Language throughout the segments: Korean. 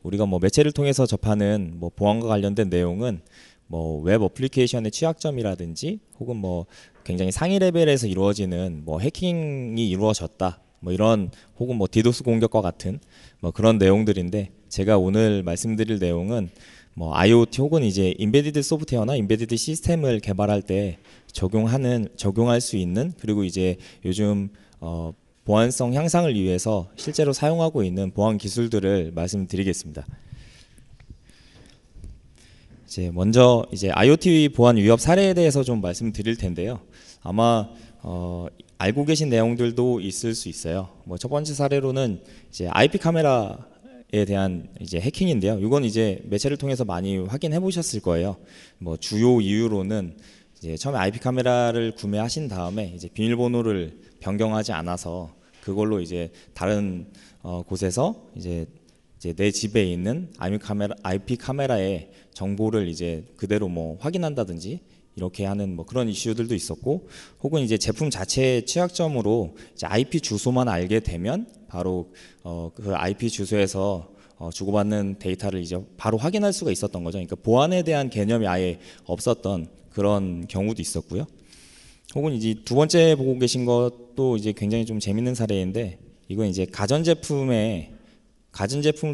우리가 뭐 매체를 통해서 접하는 뭐 보안과 관련된 내용은 뭐 웹 어플리케이션의 취약점이라든지 혹은 뭐 굉장히 상위 레벨에서 이루어지는 뭐 해킹이 이루어졌다 뭐 이런 혹은 뭐 디도스 공격과 같은 뭐 그런 내용들인데, 제가 오늘 말씀드릴 내용은 뭐 IoT 혹은 이제 인베디드 소프트웨어나 인베디드 시스템을 개발할 때 적용할 수 있는, 그리고 이제 요즘 보안성 향상을 위해서 실제로 사용하고 있는 보안 기술들을 말씀드리겠습니다. 이제 먼저 이제 IoT 보안 위협 사례에 대해서 좀 말씀드릴 텐데요. 아마 알고 계신 내용들도 있을 수 있어요. 뭐 첫 번째 사례로는 이제 IP 카메라에 대한 이제 해킹인데요. 이건 이제 매체를 통해서 많이 확인해 보셨을 거예요. 뭐 주요 이유로는 이제 처음에 IP 카메라를 구매하신 다음에 이제 비밀번호를 변경하지 않아서 그걸로 이제 다른 곳에서 이제 내 집에 있는 IP 카메라의 정보를 이제 그대로 뭐 확인한다든지 이렇게 하는 뭐 그런 이슈들도 있었고, 혹은 이제 제품 자체의 취약점으로 이제 IP 주소만 알게 되면 바로 그 IP 주소에서 주고받는 데이터를 이제 바로 확인할 수가 있었던 거죠. 그러니까 보안에 대한 개념이 아예 없었던 그런 경우도 있었고요. 혹은 이제 두 번째 보고 계신 것도 이제 굉장히 좀 재밌는 사례인데, 이건 이제 가전제품을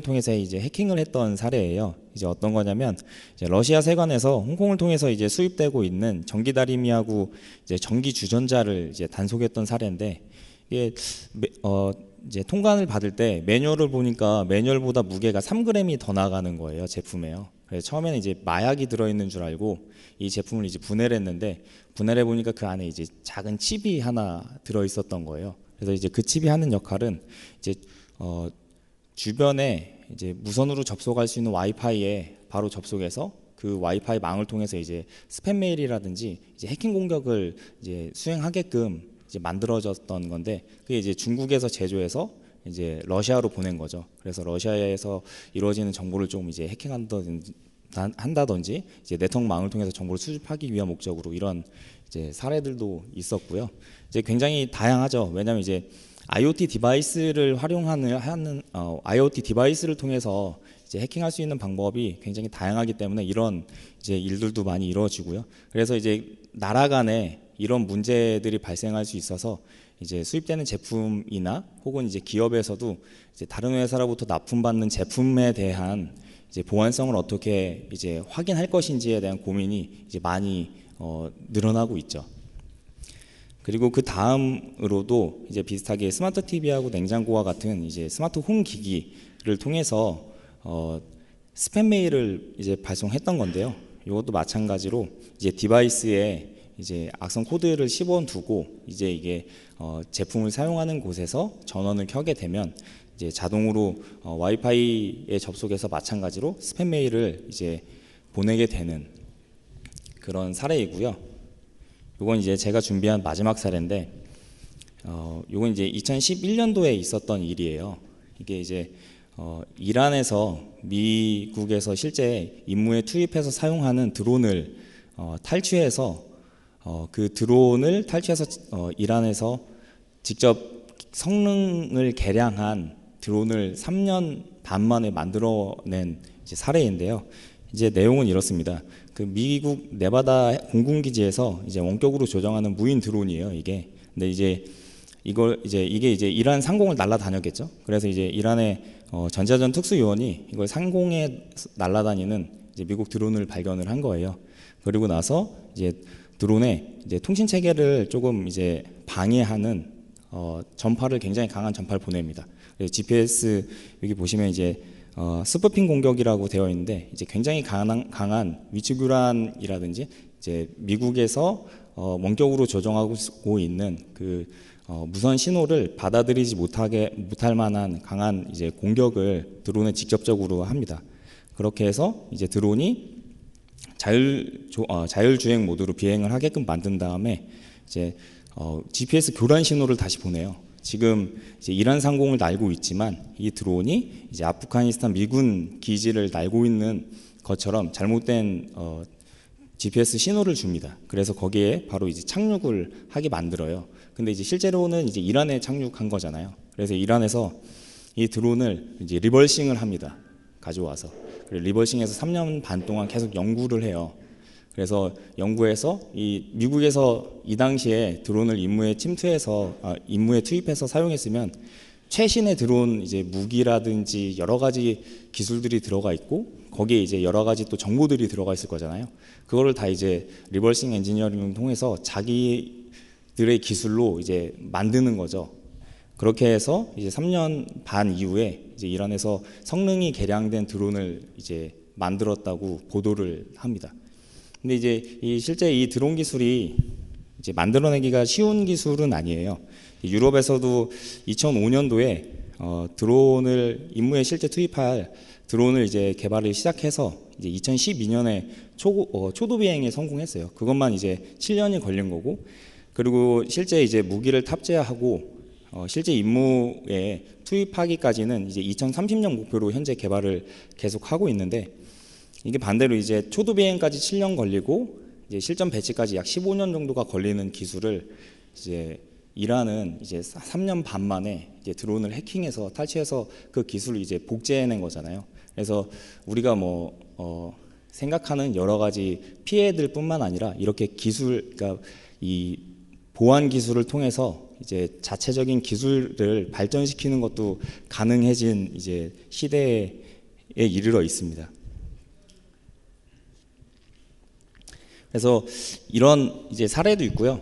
통해서 이제 해킹을 했던 사례예요. 이제 어떤 거냐면, 이제 러시아 세관에서 홍콩을 통해서 이제 수입되고 있는 전기다리미하고 이제 전기 주전자를 이제 단속했던 사례인데, 이게 이제 통관을 받을 때 매뉴얼을 보니까 매뉴얼보다 무게가 3g이 더 나가는 거예요, 제품에요. 그래서 처음에는 이제 마약이 들어있는 줄 알고 이 제품을 이제 분해를 했는데, 분해를 해보니까 그 안에 이제 작은 칩이 하나 들어있었던 거예요. 그래서 이제 그 칩이 하는 역할은 이제 주변에 이제 무선으로 접속할 수 있는 와이파이에 바로 접속해서 그 와이파이 망을 통해서 이제 스팸 메일이라든지 이제 해킹 공격을 이제 수행하게끔 이제 만들어졌던 건데, 그게 이제 중국에서 제조해서 이제 러시아로 보낸 거죠. 그래서 러시아에서 이루어지는 정보를 좀 이제 한다든지 이제 네트워크망을 통해서 정보를 수집하기 위한 목적으로 이런 이제 사례들도 있었고요. 이제 굉장히 다양하죠. 왜냐하면 이제 IoT 디바이스를 IoT 디바이스를 통해서 이제 해킹할 수 있는 방법이 굉장히 다양하기 때문에 이런 이제 일들도 많이 이루어지고요. 그래서 이제 나라 간에 이런 문제들이 발생할 수 있어서 이제 수입되는 제품이나 혹은 이제 기업에서도 이제 다른 회사로부터 납품받는 제품에 대한 이제 보안성을 어떻게 이제 확인할 것인지에 대한 고민이 이제 많이 늘어나고 있죠. 그리고 그 다음으로도 이제 비슷하게 스마트 TV하고 냉장고와 같은 이제 스마트 홈 기기를 통해서 스팸 메일을 이제 발송했던 건데요. 이것도 마찬가지로 이제 디바이스에 이제 악성 코드를 씹어두고 이제 이게 제품을 사용하는 곳에서 전원을 켜게 되면 이제 자동으로 와이파이에 접속해서 마찬가지로 스팸 메일을 이제 보내게 되는 그런 사례이고요. 이건 이제 제가 준비한 마지막 사례인데, 이건 이제 2011년도에 있었던 일이에요. 이게 이제 이란에서 미국에서 실제 임무에 투입해서 사용하는 드론을 탈취해서 그 드론을 탈취해서 이란에서 직접 성능을 개량한 드론을 3년 반 만에 만들어낸 이제 사례인데요. 이제 내용은 이렇습니다. 그 미국 네바다 공군기지에서 이제 원격으로 조정하는 무인 드론이에요, 이게. 근데 이제 이게 이제 이란 상공을 날아다녔겠죠. 그래서 이제 이란의 전자전 특수요원이 이걸 상공에 날아다니는 이제 미국 드론을 발견을 한 거예요. 그리고 나서 이제 드론에 이제 통신 체계를 조금 이제 방해하는 전파를 굉장히 강한 전파를 보냅니다. GPS 여기 보시면 이제 스푸핑 공격이라고 되어 있는데, 이제 굉장히 강한 위치 교란이라든지 이제 미국에서 원격으로 조정하고 있는 그 무선 신호를 받아들이지 못할 만한 강한 이제 공격을 드론에 직접적으로 합니다. 그렇게 해서 이제 드론이 자율주행 모드로 비행을 하게끔 만든 다음에 이제 GPS 교란 신호를 다시 보내요. 지금 이제 이란 상공을 날고 있지만 이 드론이 이제 아프가니스탄 미군 기지를 날고 있는 것처럼 잘못된 GPS 신호를 줍니다. 그래서 거기에 바로 이제 착륙을 하게 만들어요. 근데 이제 실제로는 이제 이란에 착륙한 거잖아요. 그래서 이란에서 이 드론을 이제 리버싱을 합니다. 가져와서. 그리고 리버싱에서 3년 반 동안 계속 연구를 해요. 그래서 연구해서 이 미국에서 이 당시에 드론을 임무에 투입해서 사용했으면 최신의 드론 이제 무기라든지 여러 가지 기술들이 들어가 있고 거기에 이제 여러 가지 또 정보들이 들어가 있을 거잖아요. 그거를 다 이제 리버싱 엔지니어링을 통해서 자기들의 기술로 이제 만드는 거죠. 그렇게 해서 이제 3년 반 이후에 이제 이란에서 성능이 개량된 드론을 이제 만들었다고 보도를 합니다. 근데 이제 실제 이 드론 기술이 이제 만들어내기가 쉬운 기술은 아니에요. 유럽에서도 2005년도에 드론을 임무에 실제 투입할 드론을 이제 개발을 시작해서 이제 2012년에 초도 비행에 성공했어요. 그것만 이제 7년이 걸린 거고, 그리고 실제 이제 무기를 탑재하고 실제 임무에 투입하기까지는 이제 2030년 목표로 현재 개발을 계속 하고 있는데, 이게 반대로 이제 초도 비행까지 7년 걸리고 이제 실전 배치까지 약 15년 정도가 걸리는 기술을 이제 이란은 이제 3년 반 만에 이제 드론을 해킹해서 탈취해서 그 기술을 이제 복제해낸 거잖아요. 그래서 우리가 생각하는 여러 가지 피해들뿐만 아니라 이렇게 그러니까 이 보안 기술을 통해서 이제 자체적인 기술을 발전시키는 것도 가능해진 이제 시대에 이르러 있습니다. 그래서 이런 이제 사례도 있고요.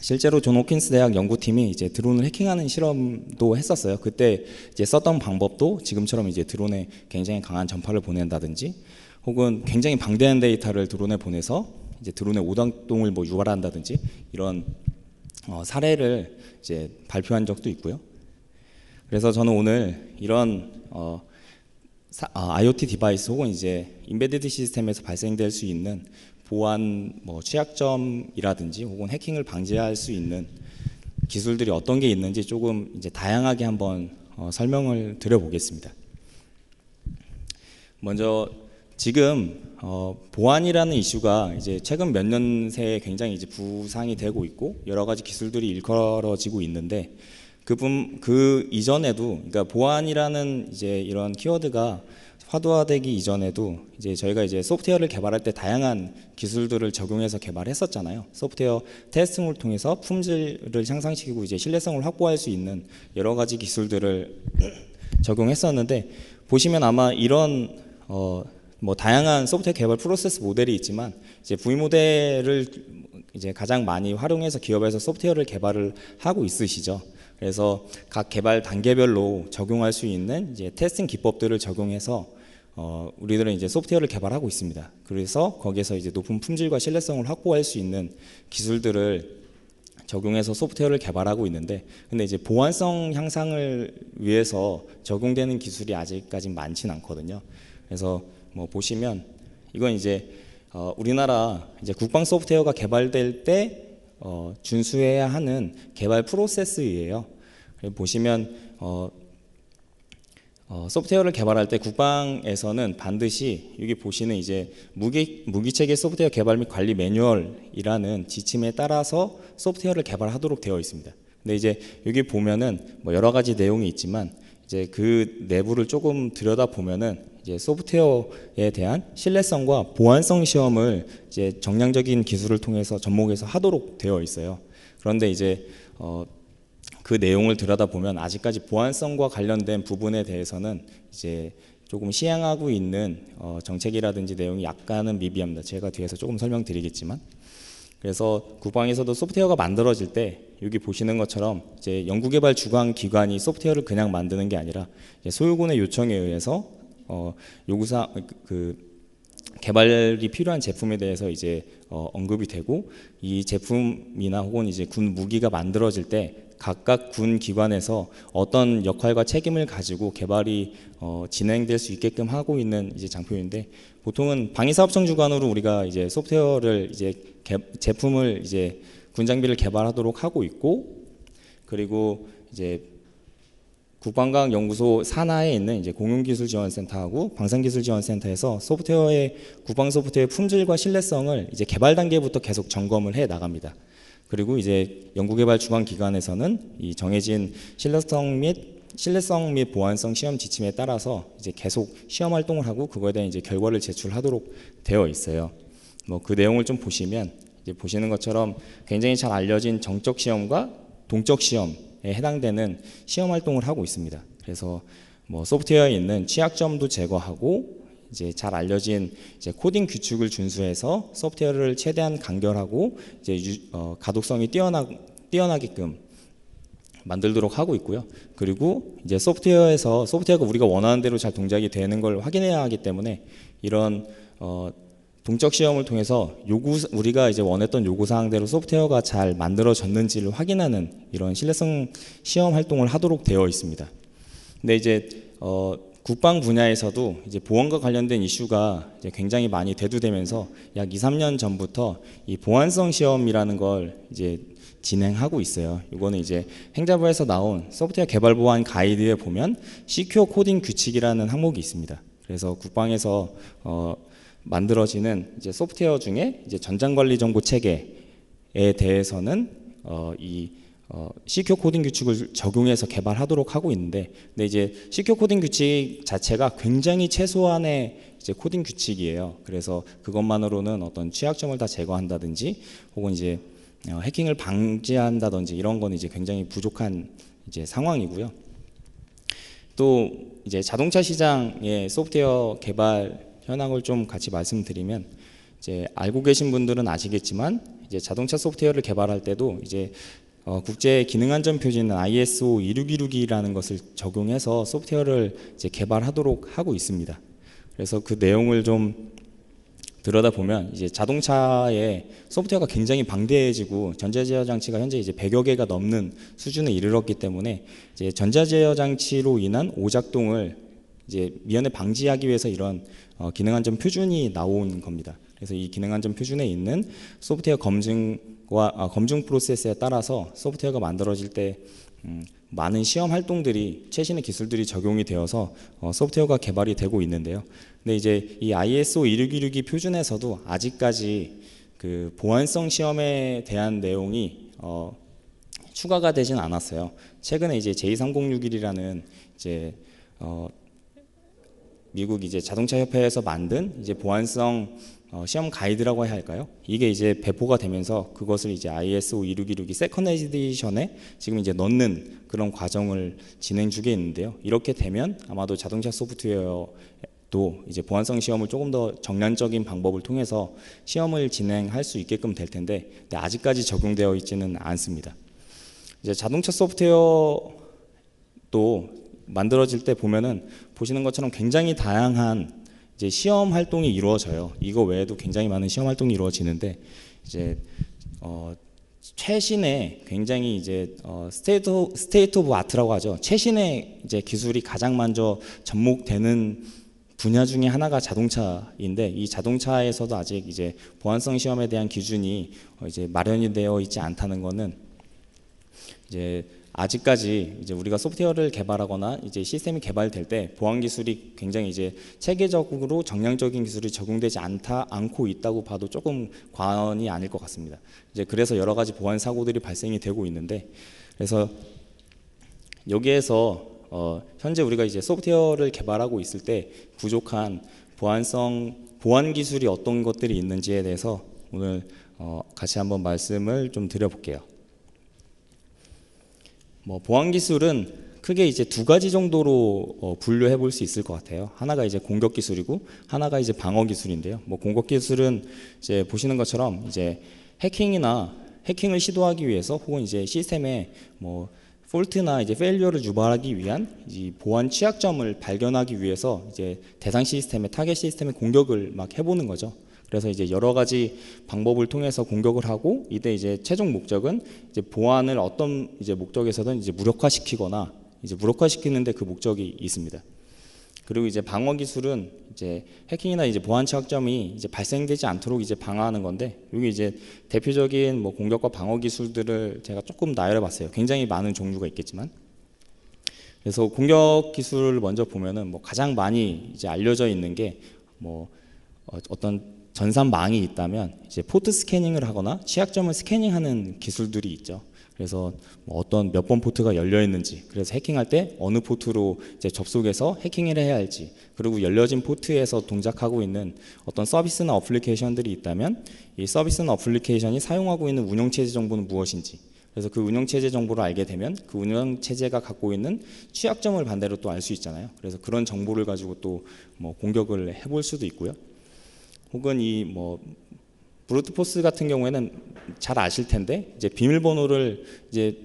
실제로 존 홉킨스 대학 연구팀이 이제 드론을 해킹하는 실험도 했었어요. 그때 이제 썼던 방법도 지금처럼 이제 드론에 굉장히 강한 전파를 보낸다든지, 혹은 굉장히 방대한 데이터를 드론에 보내서 이제 드론의 오작동을 유발한다든지 이런 사례를 이제 발표한 적도 있고요. 그래서 저는 오늘 이런 IoT 디바이스 혹은 이제 인베디드 시스템에서 발생될 수 있는 보안 취약점이라든지 혹은 해킹을 방지할 수 있는 기술들이 어떤 게 있는지 조금 이제 다양하게 한번 설명을 드려보겠습니다. 먼저 지금 보안이라는 이슈가 이제 최근 몇 년 새에 굉장히 이제 부상이 되고 있고 여러 가지 기술들이 일컬어지고 있는데, 그 이전에도, 그러니까 보안이라는 이제 이런 키워드가 화두화되기 이전에도 이제 저희가 이제 소프트웨어를 개발할 때 다양한 기술들을 적용해서 개발했었잖아요. 소프트웨어 테스팅을 통해서 품질을 향상시키고 이제 신뢰성을 확보할 수 있는 여러 가지 기술들을 적용했었는데, 보시면 아마 이런 다양한 소프트웨어 개발 프로세스 모델이 있지만 이제 V 모델을 이제 가장 많이 활용해서 기업에서 소프트웨어를 개발을 하고 있으시죠. 그래서 각 개발 단계별로 적용할 수 있는 이제 테스팅 기법들을 적용해서 우리들은 이제 소프트웨어를 개발하고 있습니다. 그래서 거기에서 이제 높은 품질과 신뢰성을 확보할 수 있는 기술들을 적용해서 소프트웨어를 개발하고 있는데, 근데 이제 보안성 향상을 위해서 적용되는 기술이 아직까지 많지는 않거든요. 그래서 보시면 이건 이제 우리나라 이제 국방 소프트웨어가 개발될 때 준수해야 하는 개발 프로세스예요. 보시면 소프트웨어를 개발할 때 국방에서는 반드시 여기 보시는 이제 무기체계 소프트웨어 개발 및 관리 매뉴얼이라는 지침에 따라서 소프트웨어를 개발하도록 되어 있습니다. 근데 이제 여기 보면은 여러 가지 내용이 있지만 이제 그 내부를 조금 들여다 보면은 이제 소프트웨어에 대한 신뢰성과 보안성 시험을 이제 정량적인 기술을 통해서 접목해서 하도록 되어 있어요. 그런데 이제 그 내용을 들여다보면 아직까지 보안성과 관련된 부분에 대해서는 이제 조금 시행하고 있는 정책이라든지 내용이 약간은 미비합니다. 제가 뒤에서 조금 설명드리겠지만, 그래서 국방에서도 소프트웨어가 만들어질 때 여기 보시는 것처럼 이제 연구개발 주관 기관이 소프트웨어를 그냥 만드는 게 아니라 소유군의 요청에 의해서 개발이 필요한 제품에 대해서 이제 언급이 되고, 이 제품이나 혹은 이제 군 무기가 만들어질 때 각각 군 기관에서 어떤 역할과 책임을 가지고 개발이 진행될 수 있게끔 하고 있는 이제 장표인데, 보통은 방위사업청 주관으로 우리가 이제 소프트웨어를 이제 제품을 이제 군 장비를 개발하도록 하고 있고, 그리고 이제 국방과학연구소 산하에 있는 이제 공용기술지원센터하고 방산기술지원센터에서 국방 소프트웨어의 품질과 신뢰성을 이제 개발 단계부터 계속 점검을 해 나갑니다. 그리고 이제 연구개발 주관 기관에서는 이 정해진 신뢰성 및 신뢰성 및 보안성 시험 지침에 따라서 이제 계속 시험 활동을 하고 그거에 대한 이제 결과를 제출하도록 되어 있어요. 뭐 그 내용을 좀 보시면 이제 보시는 것처럼 굉장히 잘 알려진 정적 시험과 동적 시험에 해당되는 시험 활동을 하고 있습니다. 그래서 뭐 소프트웨어에 있는 취약점도 제거하고 이제 잘 알려진 이제 코딩 규칙을 준수해서 소프트웨어를 최대한 간결하고 이제 가독성이 뛰어나게끔 만들도록 하고 있고요. 그리고 이제 소프트웨어가 우리가 원하는 대로 잘 동작이 되는 걸 확인해야 하기 때문에 이런 동적 시험을 통해서 우리가 이제 원했던 요구 사항대로 소프트웨어가 잘 만들어졌는지를 확인하는 이런 신뢰성 시험 활동을 하도록 되어 있습니다. 근데 이제 국방 분야에서도 이제 보안과 관련된 이슈가 이제 굉장히 많이 대두되면서 약 2, 3년 전부터 이 보안성 시험이라는 걸 이제 진행하고 있어요. 이거는 이제 행자부에서 나온 소프트웨어 개발 보안 가이드에 보면 시큐어 코딩 규칙이라는 항목이 있습니다. 그래서 국방에서 만들어지는 이제 소프트웨어 중에 이제 전장 관리 정보 체계에 대해서는 시큐어 코딩 규칙을 적용해서 개발하도록 하고 있는데, 근데 이제 시큐어 코딩 규칙 자체가 굉장히 최소한의 이제 코딩 규칙이에요. 그래서 그것만으로는 어떤 취약점을 다 제거한다든지 혹은 이제 해킹을 방지한다든지 이런 건 이제 굉장히 부족한 이제 상황이고요. 또 이제 자동차 시장의 소프트웨어 개발 현황을 좀 같이 말씀드리면, 이제 알고 계신 분들은 아시겠지만 이제 자동차 소프트웨어를 개발할 때도 이제 국제 기능 안전 표준 ISO 26262라는 것을 적용해서 소프트웨어를 이제 개발하도록 하고 있습니다. 그래서 그 내용을 좀 들여다보면 이제 자동차의 소프트웨어가 굉장히 방대해지고 전자제어 장치가 현재 이제 100여 개가 넘는 수준에 이르렀기 때문에 이제 전자제어 장치로 인한 오작동을 이제 미연에 방지하기 위해서 이런 기능 안전 표준이 나온 겁니다. 그래서 이 기능 안전 표준에 있는 소프트웨어 검증 프로세스에 따라서 소프트웨어가 만들어질 때 많은 시험 활동들이 최신의 기술들이 적용이 되어서 소프트웨어가 개발이 되고 있는데요. 근데 이제 이 ISO 26262 표준에서도 아직까지 그 보안성 시험에 대한 내용이 추가가 되진 않았어요. 최근에 이제 J3061이라는 이제 미국 이제 자동차 협회에서 만든 이제 보안성 시험 가이드라고 해야 할까요? 이게 이제 배포가 되면서 그것을 이제 ISO 26262 세컨드 에디션에 지금 이제 넣는 그런 과정을 진행 중에 있는데요. 이렇게 되면 아마도 자동차 소프트웨어도 이제 보안성 시험을 조금 더 정량적인 방법을 통해서 시험을 진행할 수 있게끔 될 텐데, 근데 아직까지 적용되어 있지는 않습니다. 이제 자동차 소프트웨어도 만들어질 때 보면은 보시는 것처럼 굉장히 다양한 이제 시험 활동이 이루어져요. 이거 외에도 굉장히 많은 시험 활동이 이루어지는데, 이제 최신의 굉장히 이제 스테이트 오브 아트라고 하죠. 최신의 이제 기술이 가장 먼저 접목되는 분야 중에 하나가 자동차인데, 이 자동차에서도 아직 이제 보안성 시험에 대한 기준이 이제 마련이 되어 있지 않다는 거는 이제 아직까지 이제 우리가 소프트웨어를 개발하거나 이제 시스템이 개발될 때 보안 기술이 굉장히 이제 체계적으로 정량적인 기술이 적용되지 않고 있다고 봐도 조금 과언이 아닐 것 같습니다. 이제 그래서 여러 가지 보안 사고들이 발생이 되고 있는데, 그래서 여기에서 현재 우리가 이제 소프트웨어를 개발하고 있을 때 부족한 보안 기술이 어떤 것들이 있는지에 대해서 오늘 같이 한번 말씀을 좀 드려볼게요. 보안 기술은 크게 이제 두 가지 정도로 분류해 볼 수 있을 것 같아요. 하나가 이제 공격 기술이고 하나가 이제 방어 기술인데요. 공격 기술은 이제 보시는 것처럼 이제 해킹을 시도하기 위해서 혹은 이제 시스템에 폴트나 이제 페일리어를 유발하기 위한 이 보안 취약점을 발견하기 위해서 이제 대상 시스템에 타겟 시스템에 공격을 막 해보는 거죠. 그래서 이제 여러 가지 방법을 통해서 공격을 하고, 이때 이제 최종 목적은 이제 보안을 어떤 이제 목적에서든 이제 무력화시키거나 이제 무력화시키는데 그 목적이 있습니다. 그리고 이제 방어 기술은 이제 해킹이나 이제 보안 취약점이 이제 발생되지 않도록 이제 방어하는 건데, 여기 이제 대표적인 공격과 방어 기술들을 제가 조금 나열해봤어요. 굉장히 많은 종류가 있겠지만, 그래서 공격 기술을 먼저 보면은 가장 많이 이제 알려져 있는 게 어떤 전산망이 있다면 이제 포트 스캐닝을 하거나 취약점을 스캐닝하는 기술들이 있죠. 그래서 뭐 어떤 몇 번 포트가 열려 있는지, 그래서 해킹할 때 어느 포트로 이제 접속해서 해킹을 해야 할지, 그리고 열려진 포트에서 동작하고 있는 어떤 서비스나 어플리케이션들이 있다면 이 서비스나 어플리케이션이 사용하고 있는 운영체제 정보는 무엇인지, 그래서 그 운영체제 정보를 알게 되면 그 운영체제가 갖고 있는 취약점을 반대로 또 알 수 있잖아요. 그래서 그런 정보를 가지고 또 뭐 공격을 해볼 수도 있고요. 혹은 이 뭐 브루트포스 같은 경우에는 잘 아실 텐데, 이제 비밀번호를 이제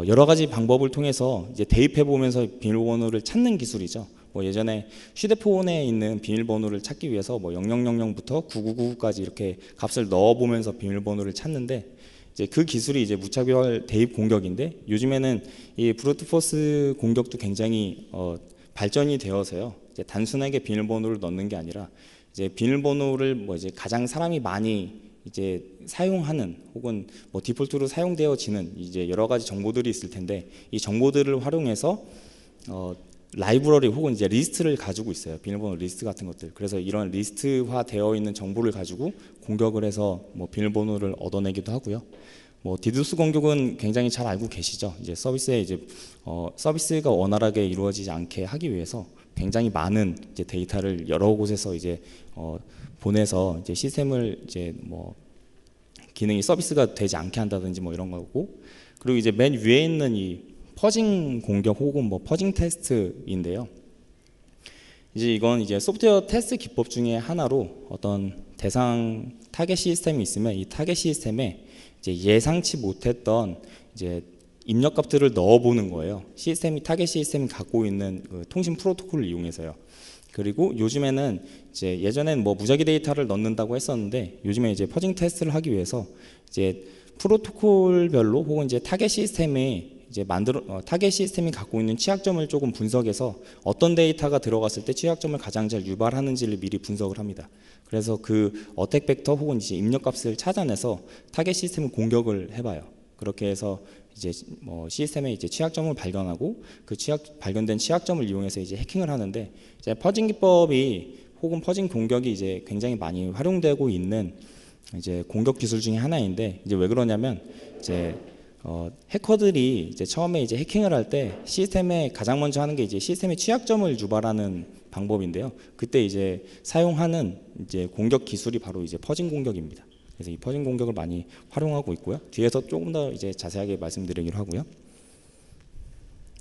여러 가지 방법을 통해서 이제 대입해 보면서 비밀번호를 찾는 기술이죠. 뭐 예전에 휴대폰에 있는 비밀번호를 찾기 위해서 뭐 0000부터 9999까지 이렇게 값을 넣어 보면서 비밀번호를 찾는데, 이제 그 기술이 이제 무차별 대입 공격인데, 요즘에는 이 브루트포스 공격도 굉장히 발전이 되어서요. 이제 단순하게 비밀번호를 넣는 게 아니라 이제 비밀번호를 뭐 이제 가장 사람이 많이 이제 사용하는, 혹은 뭐 디폴트로 사용되어지는 이제 여러 가지 정보들이 있을 텐데, 이 정보들을 활용해서 라이브러리 혹은 이제 리스트를 가지고 있어요. 비밀번호 리스트 같은 것들. 그래서 이런 리스트화 되어 있는 정보를 가지고 공격을 해서 뭐 비밀번호를 얻어내기도 하고요. 뭐 디도스 공격은 굉장히 잘 알고 계시죠. 이제 서비스에 이제 서비스가 원활하게 이루어지지 않게 하기 위해서 굉장히 많은 이제 데이터를 여러 곳에서 이제 보내서 이제 시스템을 이제 뭐 기능이 서비스가 되지 않게 한다든지 뭐 이런 거고, 그리고 이제 맨 위에 있는 이 퍼징 공격 혹은 뭐 퍼징 테스트인데요. 이제 이건 이제 소프트웨어 테스트 기법 중에 하나로, 어떤 대상 타겟 시스템이 있으면 이 타겟 시스템에 이제 예상치 못했던 이제 입력값들을 넣어보는 거예요. 타겟 시스템이 갖고 있는 그 통신 프로토콜을 이용해서요. 그리고 요즘에는 이제 예전에는 뭐 무작위 데이터를 넣는다고 했었는데, 요즘에 이제 퍼징 테스트를 하기 위해서 이제 프로토콜별로 혹은 이제 타겟 시스템에 이제 타겟 시스템이 갖고 있는 취약점을 조금 분석해서 어떤 데이터가 들어갔을 때 취약점을 가장 잘 유발하는지를 미리 분석을 합니다. 그래서 그 어택 벡터 혹은 이제 입력값을 찾아내서 타겟 시스템을 공격을 해봐요. 그렇게 해서 이제 뭐 시스템의 이제 취약점을 발견하고 그 발견된 취약점을 이용해서 이제 해킹을 하는데, 이제 퍼징 기법이 혹은 퍼징 공격이 이제 굉장히 많이 활용되고 있는 이제 공격 기술 중에 하나인데, 이제 왜 그러냐면 이제 해커들이 이제 처음에 이제 해킹을 할 때 시스템에 가장 먼저 하는 게 이제 시스템의 취약점을 유발하는 방법인데요. 그때 이제 사용하는 이제 공격 기술이 바로 이제 퍼징 공격입니다. 그래서 이 퍼징 공격을 많이 활용하고 있고요. 뒤에서 조금 더 이제 자세하게 말씀드리기로 하고요.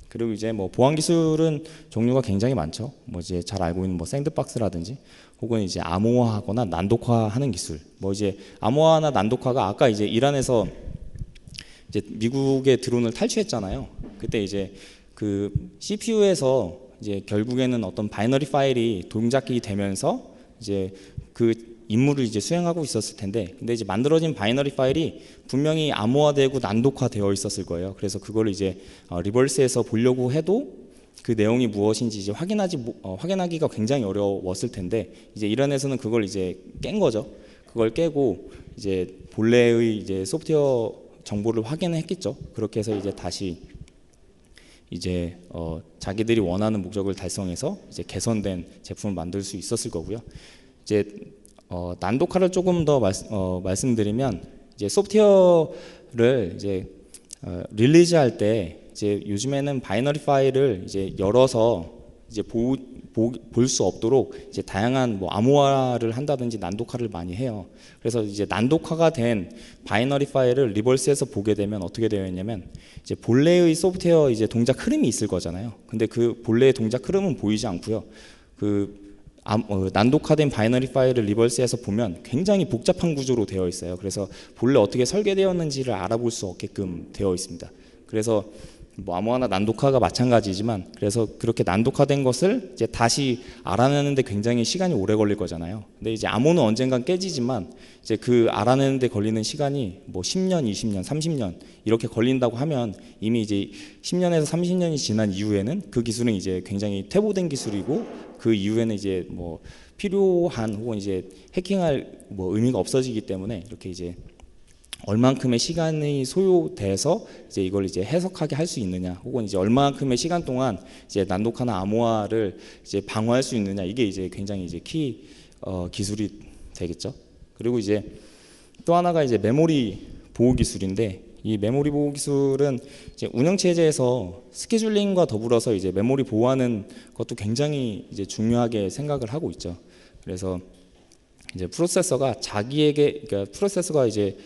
그리고 이제 뭐 보안 기술은 종류가 굉장히 많죠. 뭐 이제 잘 알고 있는 뭐 샌드박스라든지, 혹은 이제 암호화하거나 난독화하는 기술. 뭐 이제 암호화나 난독화가 아까 이제 이란에서 이제 미국의 드론을 탈취했잖아요. 그때 이제 그 CPU에서 이제 결국에는 어떤 바이너리 파일이 동작이 되면서 이제 그 임무를 이제 수행하고 있었을 텐데, 근데 이제 만들어진 바이너리 파일이 분명히 암호화되고 난독화되어 있었을 거예요. 그래서 그걸 이제 리버스해서 보려고 해도 그 내용이 무엇인지 이제 확인하기가 굉장히 어려웠을 텐데, 이제 이란에서는 그걸 이제 깬 거죠. 그걸 깨고 이제 본래의 이제 소프트웨어 정보를 확인했겠죠. 그렇게 해서 이제 다시 이제 자기들이 원하는 목적을 달성해서 이제 개선된 제품을 만들 수 있었을 거고요. 이제 난독화를 조금 더 말씀드리면, 이제 소프트웨어를 이제 릴리즈할 때 이제 요즘에는 바이너리 파일을 이제 열어서 이제 볼 수 없도록 이제 다양한 뭐 암호화를 한다든지 난독화를 많이 해요. 그래서 이제 난독화가 된 바이너리 파일을 리버스해서 보게 되면 어떻게 되어 있냐면, 이제 본래의 소프트웨어 이제 동작 흐름이 있을 거잖아요. 근데 그 본래의 동작 흐름은 보이지 않고요. 난독화된 바이너리 파일을 리버스해서 보면 굉장히 복잡한 구조로 되어 있어요. 그래서 본래 어떻게 설계되었는지를 알아볼 수 없게끔 되어 있습니다. 그래서 뭐 암호화나 난독화가 마찬가지지만, 그래서 그렇게 난독화된 것을 이제 다시 알아내는데 굉장히 시간이 오래 걸릴 거잖아요. 근데 이제 암호는 언젠간 깨지지만 이제 그 알아내는데 걸리는 시간이 뭐 10년, 20년, 30년 이렇게 걸린다고 하면, 이미 이제 10년에서 30년이 지난 이후에는 그 기술은 이제 굉장히 퇴보된 기술이고, 그 이후에는 이제 뭐 필요한 혹은 이제 해킹할 뭐 의미가 없어지기 때문에, 이렇게 이제 얼만큼의 시간이 소요돼서 이제 이걸 이제 해석하게 할 수 있느냐, 혹은 이제 얼만큼의 시간 동안 이제 난독화나 암호화를 이제 방어할 수 있느냐, 이게 이제 굉장히 이제 키 기술이 되겠죠. 그리고 이제 또 하나가 이제 메모리 보호 기술인데, 이 메모리 보호 기술은 이제 운영 체제에서 스케줄링과 더불어서 이제 메모리 보호하는 것도 굉장히 이제 중요하게 생각을 하고 있죠. 그래서 이제 프로세서가 그러니까 프로세서가 이제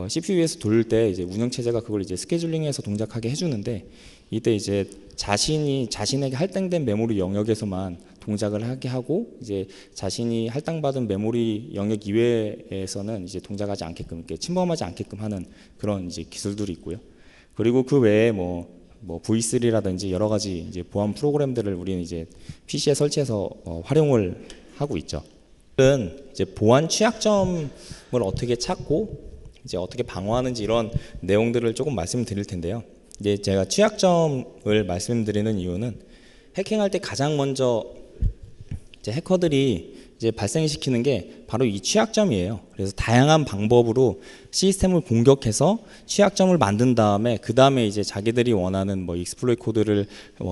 CPU에서 돌릴 때 이제 운영 체제가 그걸 이제 스케줄링해서 동작하게 해주는데, 이때 이제 자신에게 할당된 메모리 영역에서만 동작을 하게 하고, 이제 자신이 할당받은 메모리 영역 이외에서는 이제 동작하지 않게끔, 이렇게 침범하지 않게끔 하는 그런 이제 기술들이 있고요. 그리고 그 외에 뭐 V3라든지 여러 가지 이제 보안 프로그램들을 우리는 이제 PC에 설치해서 활용을 하고 있죠. 이제 보안 취약점을 어떻게 찾고 이제 어떻게 방어하는지 이런 내용들을 조금 말씀드릴 텐데요. 이제 제가 취약점을 말씀드리는 이유는 해킹할 때 가장 먼저 이제 해커들이 이제 발생시키는 게 바로 이 취약점이에요. 그래서 다양한 방법으로 시스템을 공격해서 취약점을 만든 다음에 그 다음에 이제 자기들이 원하는 뭐 익스플로이트 코드를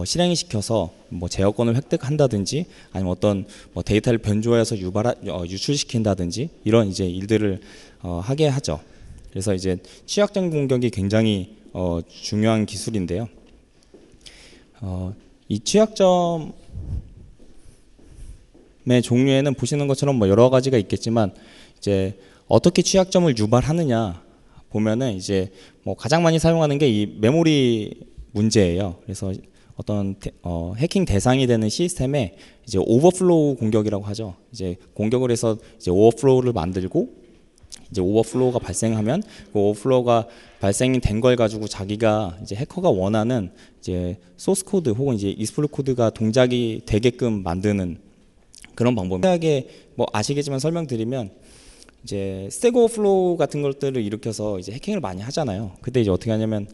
실행시켜서 뭐 제어권을 획득한다든지, 아니면 어떤 뭐 데이터를 변조해서 유출시킨다든지 이런 이제 일들을 하게 하죠. 그래서 이제 취약점 공격이 굉장히 중요한 기술인데요. 이 취약점의 종류에는 보시는 것처럼 뭐 여러 가지가 있겠지만, 이제 어떻게 취약점을 유발하느냐 보면은 이제 뭐 가장 많이 사용하는 게 이 메모리 문제예요. 그래서 어떤 해킹 대상이 되는 시스템에 이제 오버플로우 공격이라고 하죠. 이제 공격을 해서 이제 오버플로우를 만들고, 이제 오버플로우가 발생하면 그 오버플로우가 발생이 된 걸 가지고 자기가 이제 해커가 원하는 이제 소스 코드 혹은 이제 익스플로이트 코드가 동작이 되게끔 만드는 그런 방법이에요. 뭐 아시겠지만 설명드리면, 이제 스택 오버플로우 같은 것들을 일으켜서 이제 해킹을 많이 하잖아요. 그때 이제 어떻게 하냐면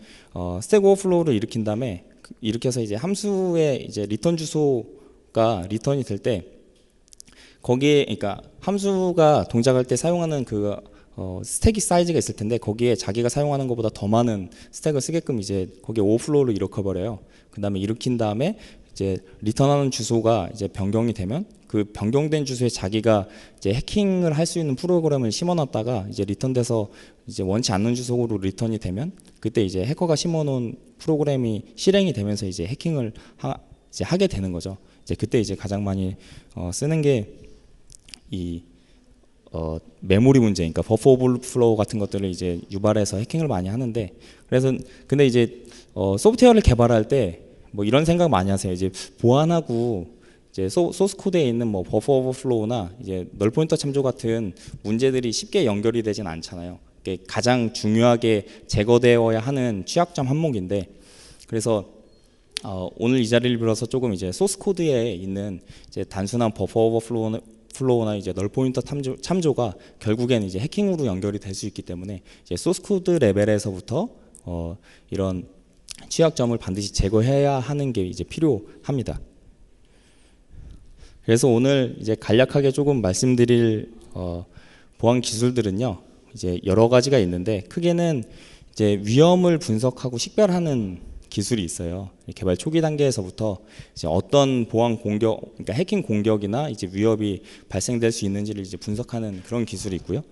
스택 오버플로우를 일으킨 다음에 일으켜서 이제 함수의 이제 리턴 주소가 리턴이 될 때 거기에, 그러니까 함수가 동작할 때 사용하는 그 스택이 사이즈가 있을 텐데, 거기에 자기가 사용하는 것보다 더 많은 스택을 쓰게끔 이제 거기에 오버플로우를 일으켜버려요. 그 다음에 일으킨 다음에 이제 리턴하는 주소가 이제 변경이 되면 그 변경된 주소에 자기가 이제 해킹을 할 수 있는 프로그램을 심어놨다가 이제 리턴돼서 이제 원치 않는 주소로 리턴이 되면, 그때 이제 해커가 심어놓은 프로그램이 실행이 되면서 이제 해킹을 이제 하게 되는 거죠. 이제 그때 이제 가장 많이 쓰는 게 이 메모리 문제, 그러니까 버퍼 오버플로우 같은 것들을 이제 유발해서 해킹을 많이 하는데, 그래서 근데 이제 소프트웨어를 개발할 때 뭐 이런 생각 많이 하세요. 이제 보안하고 이제 소스 코드에 있는 뭐 버퍼 오버플로우나 이제 널 포인터 참조 같은 문제들이 쉽게 연결이 되진 않잖아요. 이게 가장 중요하게 제거되어야 하는 취약점 한목인데, 그래서 오늘 이 자리를 빌어서 조금 이제 소스 코드에 있는 이제 단순한 버퍼 오버플로우나 이제 널 포인터 참조가 결국엔 이제 해킹으로 연결이 될 수 있기 때문에 이제 소스 코드 레벨에서부터 이런 취약점을 반드시 제거해야 하는 게 이제 필요합니다. 그래서 오늘 이제 간략하게 조금 말씀드릴 보안 기술들은요, 이제 여러 가지가 있는데, 크게는 이제 위험을 분석하고 식별하는 기술이 있어요. 개발 초기 단계에서부터 이제 어떤 보안 공격, 그러니까 해킹 공격이나 이제 위협이 발생될 수 있는지를 이제 분석하는 그런 기술이 있고요.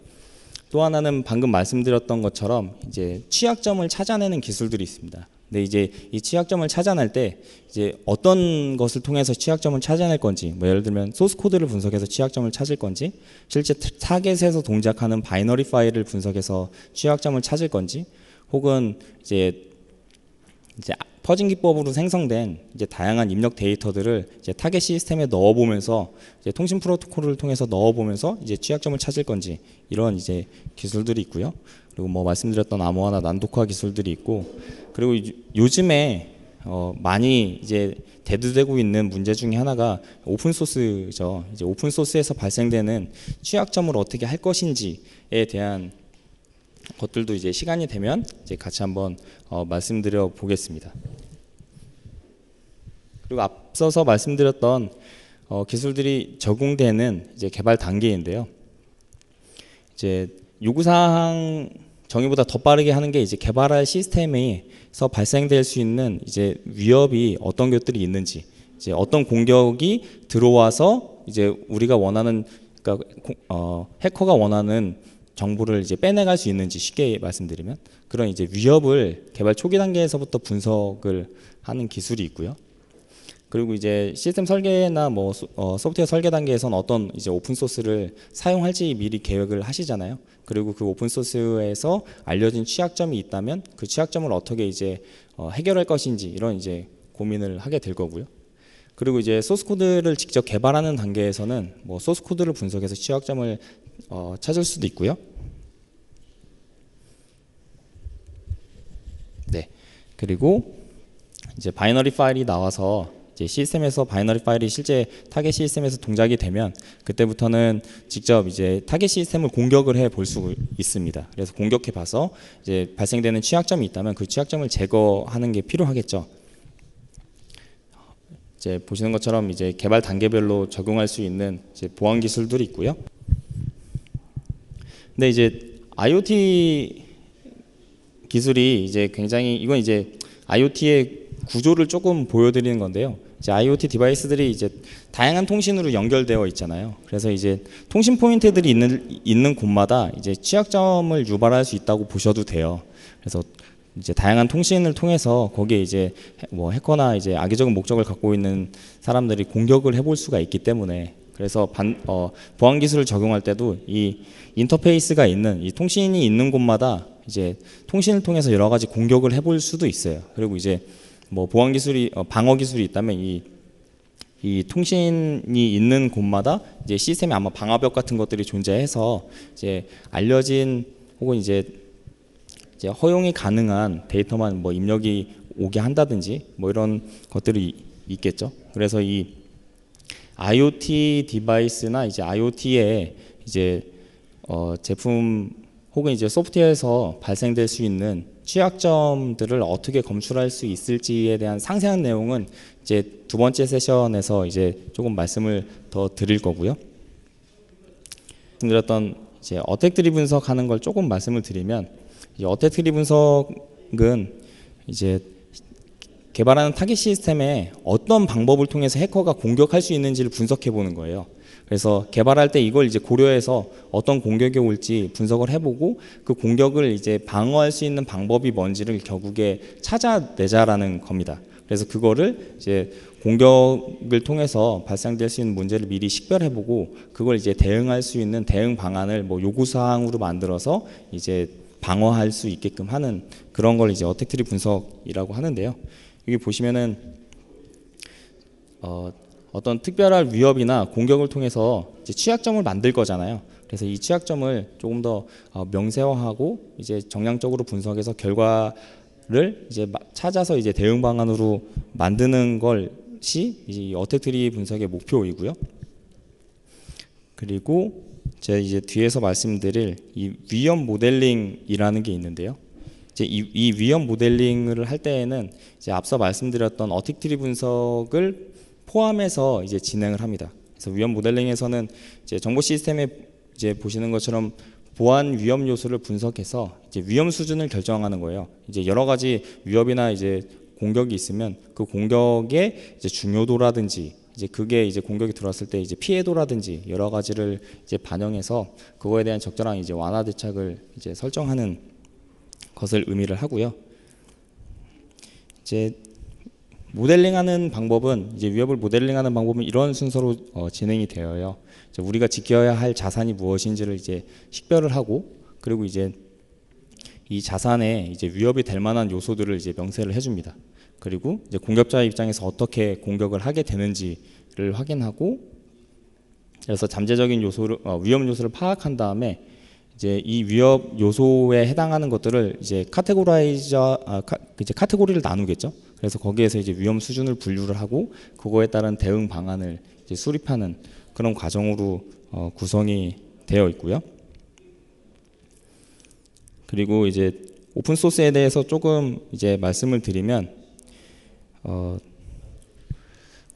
또 하나는 방금 말씀드렸던 것처럼 이제 취약점을 찾아내는 기술들이 있습니다. 근데 이제 이 취약점을 찾아낼 때 이제 어떤 것을 통해서 취약점을 찾아낼 건지, 뭐 예를 들면 소스 코드를 분석해서 취약점을 찾을 건지, 실제 타겟에서 동작하는 바이너리 파일을 분석해서 취약점을 찾을 건지, 혹은 이제 퍼징 기법으로 생성된 이제 다양한 입력 데이터들을 이제 타겟 시스템에 넣어보면서 이제 통신 프로토콜을 통해서 넣어보면서 이제 취약점을 찾을 건지, 이런 이제 기술들이 있고요. 그리고 뭐 말씀드렸던 암호화나 난독화 기술들이 있고, 그리고 요즘에 많이 이제 대두되고 있는 문제 중에 하나가 오픈 소스죠. 이제 오픈 소스에서 발생되는 취약점을 어떻게 할 것인지에 대한 것들도 이제 시간이 되면 이제 같이 한번 말씀드려 보겠습니다. 그리고 앞서서 말씀드렸던 기술들이 적용되는 이제 개발 단계인데요. 이제 요구사항 정의보다 더 빠르게 하는 게 이제 개발할 시스템에서 발생될 수 있는 이제 위협이 어떤 것들이 있는지, 이제 어떤 공격이 들어와서 이제 우리가 원하는, 그러니까 해커가 원하는 정보를 이제 빼내갈 수 있는지, 쉽게 말씀드리면 그런 이제 위협을 개발 초기 단계에서부터 분석을 하는 기술이 있고요. 그리고 이제 시스템 설계나 뭐 소프트웨어 설계 단계에서는 어떤 이제 오픈 소스를 사용할지 미리 계획을 하시잖아요. 그리고 그 오픈 소스에서 알려진 취약점이 있다면 그 취약점을 어떻게 이제 해결할 것인지, 이런 이제 고민을 하게 될 거고요. 그리고 이제 소스 코드를 직접 개발하는 단계에서는 뭐 소스 코드를 분석해서 취약점을 찾을 수도 있고요. 네. 그리고 이제 바이너리 파일이 나와서 이제 시스템에서 바이너리 파일이 실제 타겟 시스템에서 동작이 되면 그때부터는 직접 이제 타겟 시스템을 공격을 해 볼 수 있습니다. 그래서 공격해 봐서 이제 발생되는 취약점이 있다면 그 취약점을 제거하는 게 필요하겠죠. 이제 보시는 것처럼 이제 개발 단계별로 적용할 수 있는 이제 보안 기술들이 있고요. 근데 이제 IoT 기술이 이제 굉장히, 이건 이제 IoT의 구조를 조금 보여드리는 건데요. 이제 IoT 디바이스들이 이제 다양한 통신으로 연결되어 있잖아요. 그래서 이제 통신 포인트들이 있는 곳마다 이제 취약점을 유발할 수 있다고 보셔도 돼요. 그래서 이제 다양한 통신을 통해서 거기에 이제 뭐 해커나 이제 악의적인 목적을 갖고 있는 사람들이 공격을 해볼 수가 있기 때문에, 그래서 보안 기술을 적용할 때도 이 인터페이스가 있는, 이 통신이 있는 곳마다 이제 통신을 통해서 여러 가지 공격을 해볼 수도 있어요. 그리고 이제 뭐 보안 기술이 방어 기술이 있다면 이 통신이 있는 곳마다 이제 시스템에 아마 방화벽 같은 것들이 존재해서 이제 알려진 혹은 이제 허용이 가능한 데이터만 뭐 입력이 오게 한다든지 뭐 이런 것들이 있겠죠. 그래서 이 IoT 디바이스나 이제 IoT의 이제 제품 혹은 이제 소프트웨어에서 발생될 수 있는 취약점들을 어떻게 검출할 수 있을지에 대한 상세한 내용은 이제 두 번째 세션에서 이제 조금 말씀을 더 드릴 거고요. 말씀드렸던 이제 어택 트리 분석하는 걸 조금 말씀을 드리면, 이 어택 트리 분석은 이제 개발하는 타깃 시스템에 어떤 방법을 통해서 해커가 공격할 수 있는지를 분석해 보는 거예요. 그래서 개발할 때 이걸 이제 고려해서 어떤 공격이 올지 분석을 해보고 그 공격을 이제 방어할 수 있는 방법이 뭔지를 결국에 찾아내자라는 겁니다. 그래서 그거를 이제 공격을 통해서 발생될 수 있는 문제를 미리 식별해보고 그걸 이제 대응할 수 있는 대응 방안을 뭐 요구사항으로 만들어서 이제 방어할 수 있게끔 하는 그런 걸 이제 어택 트리 분석이라고 하는데요. 여기 보시면은 어떤 특별한 위협이나 공격을 통해서 이제 취약점을 만들 거잖아요. 그래서 이 취약점을 조금 더 명세화하고 이제 정량적으로 분석해서 결과를 이제 찾아서 이제 대응 방안으로 만드는 것이 이제 어택 트리 분석의 목표이고요. 그리고 제가 이제 뒤에서 말씀드릴 이 위험 모델링이라는 게 있는데요. 이제 이 위험 모델링을 할 때에는 이제 앞서 말씀드렸던 어택 트리 분석을 포함해서 이제 진행을 합니다. 그래서 위험 모델링에서는 이제 정보 시스템에 이제 보시는 것처럼 보안 위험 요소를 분석해서 이제 위험 수준을 결정하는 거예요. 이제 여러 가지 위협이나 이제 공격이 있으면 그 공격의 이제 중요도라든지 이제 그게 이제 공격이 들어왔을 때 이제 피해도라든지 여러 가지를 이제 반영해서 그거에 대한 적절한 이제 완화 대책을 이제 설정하는 것을 의미를 하고요. 이제 모델링하는 방법은 이제 위협을 모델링하는 방법은 이런 순서로 진행이 되어요. 이제 우리가 지켜야 할 자산이 무엇인지를 이제 식별을 하고 그리고 이제 이 자산에 이제 위협이 될 만한 요소들을 이제 명세를 해줍니다. 그리고 이제 공격자의 입장에서 어떻게 공격을 하게 되는지를 확인하고 그래서 잠재적인 요소를 위험 요소를 파악한 다음에 이제 이 위협 요소에 해당하는 것들을 이제 이제 카테고리를 나누겠죠. 그래서 거기에서 이제 위험 수준을 분류를 하고 그거에 따른 대응 방안을 이제 수립하는 그런 과정으로 구성이 되어 있고요. 그리고 이제 오픈 소스에 대해서 조금 이제 말씀을 드리면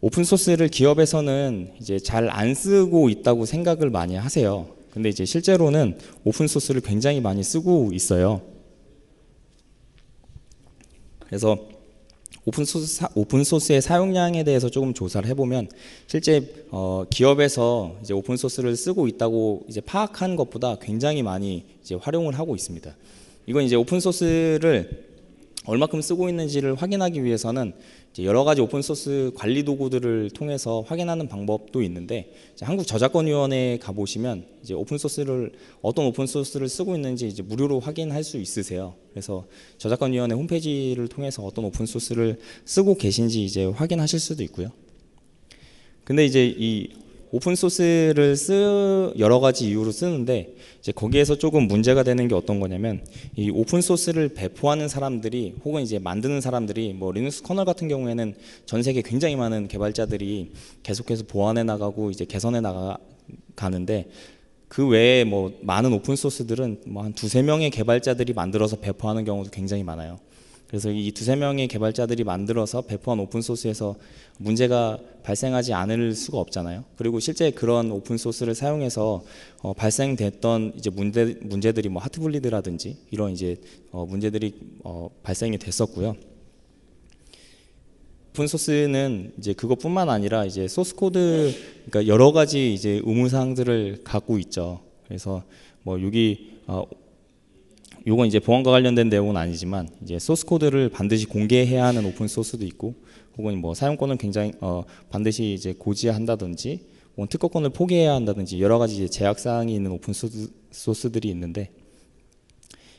오픈 소스를 기업에서는 이제 잘 안 쓰고 있다고 생각을 많이 하세요. 근데 이제 실제로는 오픈 소스를 굉장히 많이 쓰고 있어요. 그래서 오픈소스의 사용량에 대해서 조금 조사를 해보면 실제 기업에서 이제 오픈소스를 쓰고 있다고 이제 파악한 것보다 굉장히 많이 이제 활용을 하고 있습니다. 이건 이제 오픈소스를 얼마큼 쓰고 있는지를 확인하기 위해서는 이제 여러 가지 오픈소스 관리 도구들을 통해서 확인하는 방법도 있는데, 이제 한국저작권위원회에 가보시면 이제 어떤 오픈소스를 쓰고 있는지 이제 무료로 확인할 수 있으세요. 그래서 저작권위원회 홈페이지를 통해서 어떤 오픈소스를 쓰고 계신지 이제 확인하실 수도 있고요. 근데 이제 이 오픈소스를 여러 가지 이유로 쓰는데, 이제 거기에서 조금 문제가 되는 게 어떤 거냐면, 이 오픈소스를 배포하는 사람들이 혹은 이제 만드는 사람들이 뭐 리눅스 커널 같은 경우에는 전 세계 굉장히 많은 개발자들이 계속해서 보완해 나가고 이제 개선해 나가는데, 그 외에 뭐 많은 오픈소스들은 뭐 한 두세 명의 개발자들이 만들어서 배포하는 경우도 굉장히 많아요. 그래서 이 두세 명의 개발자들이 만들어서 배포한 오픈소스에서 문제가 발생하지 않을 수가 없잖아요. 그리고 실제 그런 오픈소스를 사용해서 발생됐던 이제 문제들이 뭐 하트블리드라든지 이런 이제 문제들이 발생이 됐었고요. 오픈소스는 이제 그것뿐만 아니라 이제 소스 코드, 그러니까 여러 가지 이제 의무사항들을 갖고 있죠. 그래서 뭐 요건 이제 보안과 관련된 내용은 아니지만 이제 소스 코드를 반드시 공개해야 하는 오픈 소스도 있고, 혹은 뭐 사용권을 굉장히 반드시 이제 고지한다든지, 혹은 특허권을 포기해야 한다든지 여러 가지 이제 제약 사항이 있는 오픈 소스들이 있는데,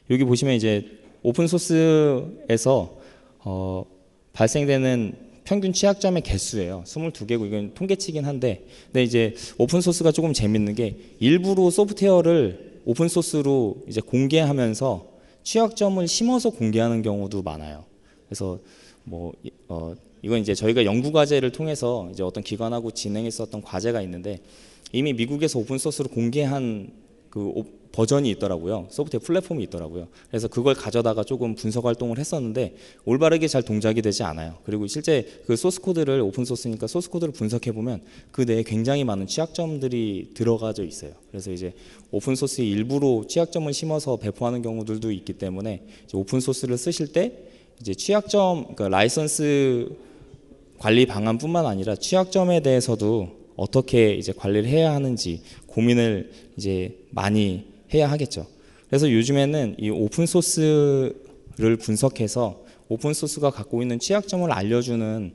여기 보시면 이제 오픈 소스에서 발생되는 평균 취약점의 개수예요. 22개고 이건 통계치긴 한데, 근데 이제 오픈 소스가 조금 재밌는 게 일부러 소프트웨어를 오픈 소스로 이제 공개하면서 취약점을 심어서 공개하는 경우도 많아요. 그래서 뭐 이건 이제 저희가 연구 과제를 통해서 이제 어떤 기관하고 진행했었던 과제가 있는데, 이미 미국에서 오픈 소스로 공개한 그 버전이 있더라고요. 소프트웨어 플랫폼이 있더라고요. 그래서 그걸 가져다가 조금 분석 활동을 했었는데 올바르게 잘 동작이 되지 않아요. 그리고 실제 그 소스 코드를, 오픈 소스니까 소스 코드를 분석해 보면 그 내에 굉장히 많은 취약점들이 들어가져 있어요. 그래서 이제 오픈 소스에 일부러 취약점을 심어서 배포하는 경우들도 있기 때문에 이제 오픈 소스를 쓰실 때 이제 취약점, 그러니까 라이선스 관리 방안뿐만 아니라 취약점에 대해서도 어떻게 이제 관리를 해야 하는지 고민을 이제 많이 해야 하겠죠. 그래서 요즘에는 이 오픈 소스를 분석해서 오픈 소스가 갖고 있는 취약점을 알려주는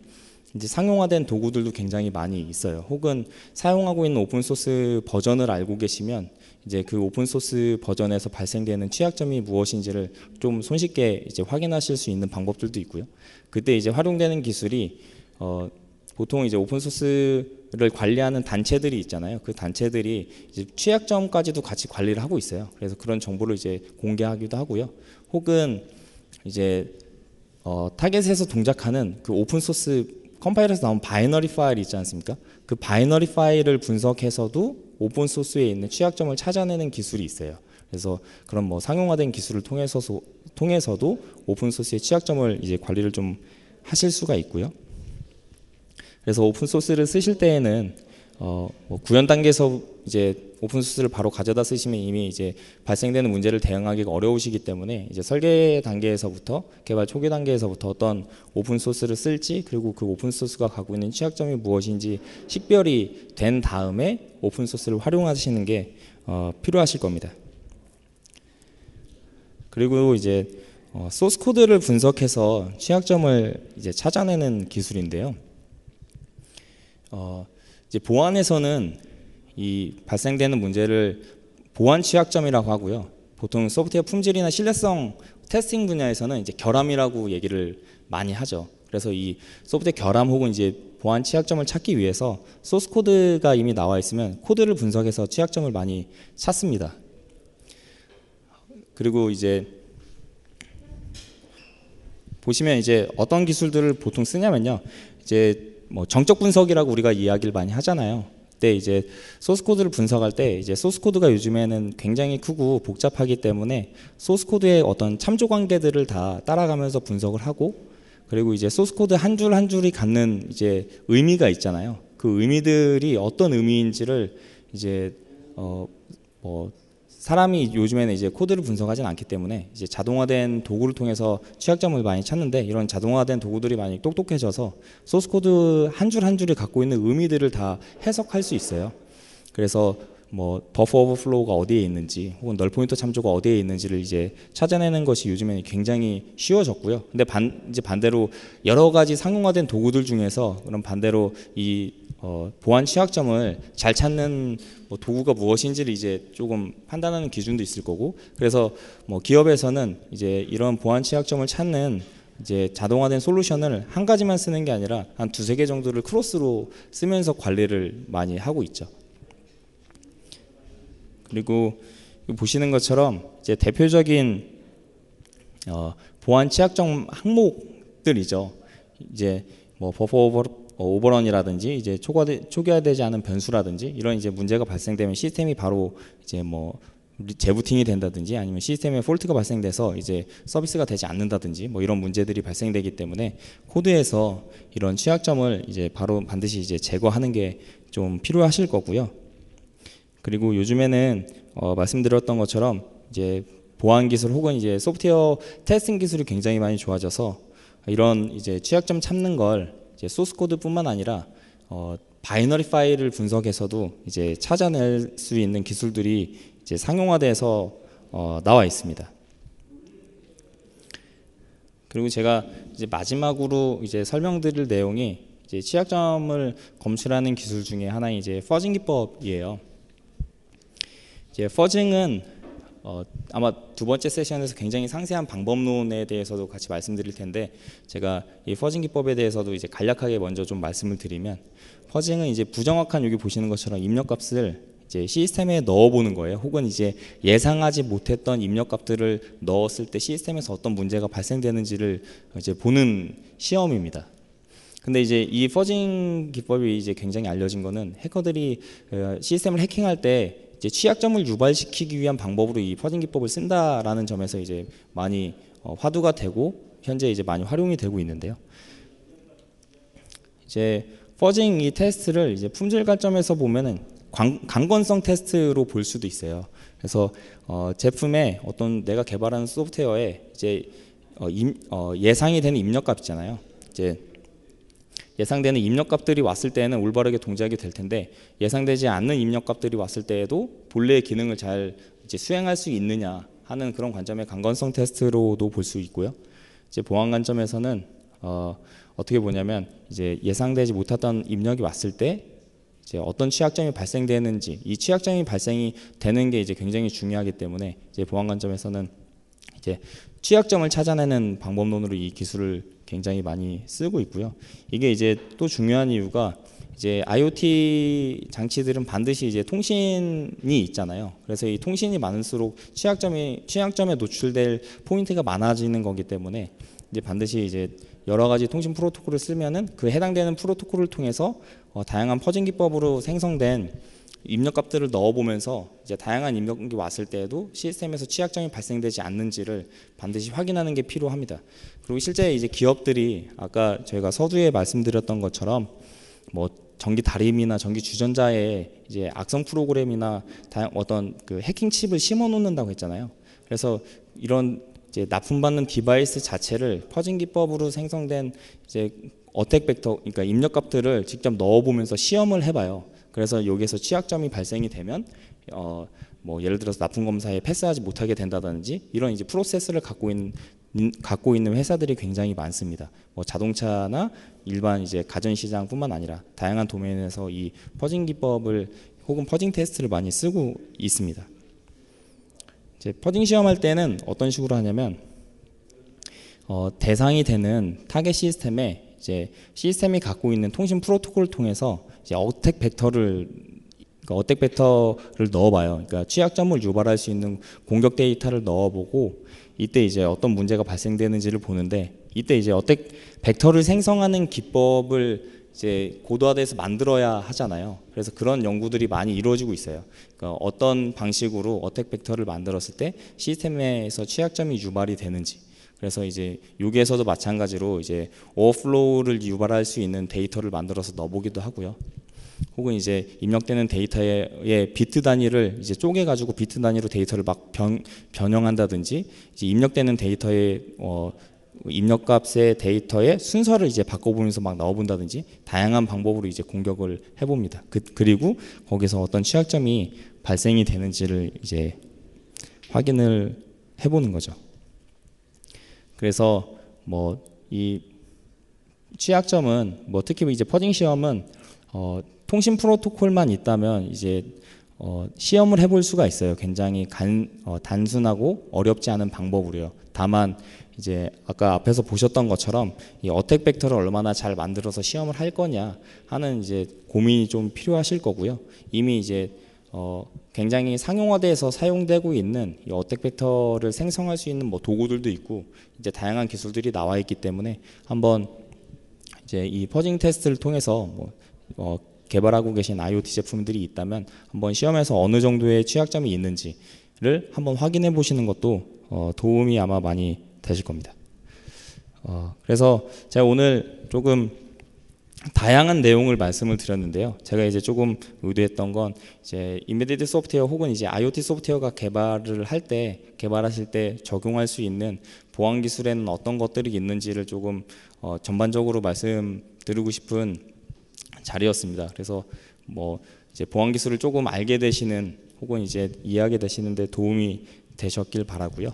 이제 상용화된 도구들도 굉장히 많이 있어요. 혹은 사용하고 있는 오픈 소스 버전을 알고 계시면 이제 그 오픈 소스 버전에서 발생되는 취약점이 무엇인지를 좀 손쉽게 이제 확인하실 수 있는 방법들도 있고요. 그때 이제 활용되는 기술이 보통 이제 오픈 소스를 관리하는 단체들이 있잖아요. 그 단체들이 이제 취약점까지도 같이 관리를 하고 있어요. 그래서 그런 정보를 이제 공개하기도 하고요. 혹은 이제 타겟에서 동작하는 그 오픈 소스 컴파일에서 나온 바이너리 파일이 있지 않습니까? 그 바이너리 파일을 분석해서도 오픈 소스에 있는 취약점을 찾아내는 기술이 있어요. 그래서 그런 뭐 상용화된 기술을 통해서도 오픈 소스의 취약점을 이제 관리를 좀 하실 수가 있고요. 그래서 오픈 소스를 쓰실 때에는 뭐 구현 단계에서 이제 오픈 소스를 바로 가져다 쓰시면 이미 이제 발생되는 문제를 대응하기가 어려우시기 때문에 이제 설계 단계에서부터, 개발 초기 단계에서부터 어떤 오픈 소스를 쓸지, 그리고 그 오픈 소스가 갖고 있는 취약점이 무엇인지 식별이 된 다음에 오픈 소스를 활용하시는 게 필요하실 겁니다. 그리고 이제 소스 코드를 분석해서 취약점을 이제 찾아내는 기술인데요. 이제 보안에서는 이 발생되는 문제를 보안 취약점이라고 하고요. 보통 소프트웨어 품질이나 신뢰성 테스팅 분야에서는 이제 결함이라고 얘기를 많이 하죠. 그래서 이 소프트웨어 결함 혹은 이제 보안 취약점을 찾기 위해서 소스 코드가 이미 나와 있으면 코드를 분석해서 취약점을 많이 찾습니다. 그리고 이제 보시면 이제 어떤 기술들을 보통 쓰냐면요. 이제 뭐 정적 분석이라고 우리가 이야기를 많이 하잖아요. 그때 이제 소스 코드를 분석할 때 이제 소스 코드가 요즘에는 굉장히 크고 복잡하기 때문에 소스 코드의 어떤 참조 관계들을 다 따라가면서 분석을 하고, 그리고 이제 소스 코드 한 줄 한 줄이 갖는 이제 의미가 있잖아요. 그 의미들이 어떤 의미인지를 이제 뭐 사람이 요즘에는 이제 코드를 분석하진 않기 때문에 이제 자동화된 도구를 통해서 취약점을 많이 찾는데, 이런 자동화된 도구들이 많이 똑똑해져서 소스 코드 한 줄 한 줄이 갖고 있는 의미들을 다 해석할 수 있어요. 그래서 뭐 버퍼 오버플로우가 어디에 있는지 혹은 널 포인터 참조가 어디에 있는지를 이제 찾아내는 것이 요즘에는 굉장히 쉬워졌고요. 근데 이제 반대로 여러 가지 상용화된 도구들 중에서 그럼 반대로 이 보안 취약점을 잘 찾는 뭐 도구가 무엇인지를 이제 조금 판단하는 기준도 있을 거고, 그래서 뭐 기업에서는 이제 이런 보안 취약점을 찾는 이제 자동화된 솔루션을 한 가지만 쓰는 게 아니라 한 두세 개 정도를 크로스로 쓰면서 관리를 많이 하고 있죠. 그리고 보시는 것처럼 이제 대표적인 보안 취약점 항목들이죠. 이제 뭐 버퍼 오버런이라든지 이제 초기화되지 않은 변수라든지 이런 이제 문제가 발생되면 시스템이 바로 이제 뭐 재부팅이 된다든지 아니면 시스템에 폴트가 발생돼서 이제 서비스가 되지 않는다든지 뭐 이런 문제들이 발생되기 때문에 코드에서 이런 취약점을 이제 바로 반드시 이제 제거하는 게 좀 필요하실 거고요. 그리고 요즘에는 말씀드렸던 것처럼 이제 보안 기술 혹은 이제 소프트웨어 테스팅 기술이 굉장히 많이 좋아져서 이런 이제 취약점 찾는 걸 이제 소스 코드뿐만 아니라 바이너리 파일을 분석해서도 이제 찾아낼 수 있는 기술들이 이제 상용화돼서 나와 있습니다. 그리고 제가 이제 마지막으로 이제 설명드릴 내용이 이제 취약점을 검출하는 기술 중에 하나인 이제 퍼징 기법이에요. 이제 퍼징은 아마 두 번째 세션에서 굉장히 상세한 방법론에 대해서도 같이 말씀드릴 텐데, 제가 이 퍼징 기법에 대해서도 이제 간략하게 먼저 좀 말씀을 드리면, 퍼징은 이제 부정확한 여기 보시는 것처럼 입력값을 이제 시스템에 넣어보는 거예요. 혹은 이제 예상하지 못했던 입력값들을 넣었을 때 시스템에서 어떤 문제가 발생되는지를 이제 보는 시험입니다. 근데 이제 이 퍼징 기법이 이제 굉장히 알려진 거는 해커들이 시스템을 해킹할 때 이제 취약점을 유발시키기 위한 방법으로 이 퍼징 기법을 쓴다라는 점에서 이제 많이 화두가 되고 현재 이제 많이 활용이 되고 있는데요. 이제 퍼징 이 테스트를 이제 품질 관점에서 보면은 강건성 테스트로 볼 수도 있어요. 그래서 제품에 어떤 내가 개발하는 소프트웨어에 이제 예상이 되는 입력값 있잖아요. 이제 예상되는 입력값들이 왔을 때는 올바르게 동작이 될 텐데, 예상되지 않는 입력값들이 왔을 때에도 본래의 기능을 잘 이제 수행할 수 있느냐 하는 그런 관점의 강건성 테스트로도 볼 수 있고요. 이제 보안 관점에서는 어떻게 보냐면 이제 예상되지 못했던 입력이 왔을 때 이제 어떤 취약점이 발생되는지, 이 취약점이 발생이 되는 게 이제 굉장히 중요하기 때문에 이제 보안 관점에서는 이제 취약점을 찾아내는 방법론으로 이 기술을 굉장히 많이 쓰고 있고요. 이게 이제 또 중요한 이유가 이제 IoT 장치들은 반드시 이제 통신이 있잖아요. 그래서 이 통신이 많을수록 취약점에 노출될 포인트가 많아지는 거기 때문에 이제 반드시 이제 여러 가지 통신 프로토콜을 쓰면은 그 해당되는 프로토콜을 통해서 다양한 퍼징 기법으로 생성된 입력값들을 넣어보면서 이제 다양한 입력이 왔을 때에도 시스템에서 취약점이 발생되지 않는지를 반드시 확인하는 게 필요합니다. 그리고 실제 이제 기업들이 아까 저희가 서두에 말씀드렸던 것처럼 뭐 전기 다림이나 전기 주전자에 이제 악성 프로그램이나 어떤 그 해킹 칩을 심어 놓는다고 했잖아요. 그래서 이런 이제 납품받는 디바이스 자체를 퍼징 기법으로 생성된 이제 어택 벡터, 그러니까 입력값들을 직접 넣어보면서 시험을 해봐요. 그래서 여기에서 취약점이 발생이 되면 뭐 예를 들어서 납품 검사에 패스하지 못하게 된다든지 이런 이제 프로세스를 갖고 있는 회사들이 굉장히 많습니다. 뭐 자동차나 일반 이제 가전 시장뿐만 아니라 다양한 도메인에서 이 퍼징 기법을 혹은 퍼징 테스트를 많이 쓰고 있습니다. 이제 퍼징 시험할 때는 어떤 식으로 하냐면 대상이 되는 타겟 시스템에 이제 시스템이 갖고 있는 통신 프로토콜을 통해서 이제 어택 벡터를 넣어봐요. 그러니까 취약점을 유발할 수 있는 공격 데이터를 넣어보고 이때 이제 어떤 문제가 발생되는지를 보는데, 이때 이제 어택 벡터를 생성하는 기법을 이제 고도화돼서 만들어야 하잖아요. 그래서 그런 연구들이 많이 이루어지고 있어요. 그러니까 어떤 방식으로 어택 벡터를 만들었을 때 시스템에서 취약점이 유발이 되는지. 그래서 이제 여기에서도 마찬가지로 이제 오버플로우를 유발할 수 있는 데이터를 만들어서 넣어보기도 하고요. 혹은 이제 입력되는 데이터의 비트 단위를 이제 쪼개가지고 비트 단위로 데이터를 막 변형한다든지, 이제 입력되는 데이터의 입력값의 데이터의 순서를 이제 바꿔보면서 막 넣어본다든지 다양한 방법으로 이제 공격을 해봅니다. 그리고 거기서 어떤 취약점이 발생이 되는지를 이제 확인을 해보는 거죠. 그래서 뭐 이 취약점은 뭐 특히 이제 퍼징 시험은 통신 프로토콜만 있다면 이제 시험을 해볼 수가 있어요. 굉장히 단순하고 어렵지 않은 방법으로요. 다만 이제 아까 앞에서 보셨던 것처럼 이 어택 벡터를 얼마나 잘 만들어서 시험을 할 거냐 하는 이제 고민이 좀 필요하실 거고요. 이미 이제 굉장히 상용화돼서 사용되고 있는 이 어택 벡터를 생성할 수 있는 뭐 도구들도 있고 이제 다양한 기술들이 나와 있기 때문에 한번 이제 이 퍼징 테스트를 통해서 개발하고 계신 IoT 제품들이 있다면 한번 시험에서 어느 정도의 취약점이 있는지를 한번 확인해 보시는 것도 도움이 아마 많이 되실 겁니다. 그래서 제가 오늘 조금 다양한 내용을 말씀을 드렸는데요. 제가 이제 조금 의도했던 건 이제 인베디드 소프트웨어 혹은 이제 IoT 소프트웨어가 개발하실 때 적용할 수 있는 보안 기술에는 어떤 것들이 있는지를 조금 전반적으로 말씀드리고 싶은 자리였습니다. 그래서 뭐 이제 보안 기술을 조금 알게 되시는 혹은 이제 이해하게 되시는데 도움이 되셨길 바라고요.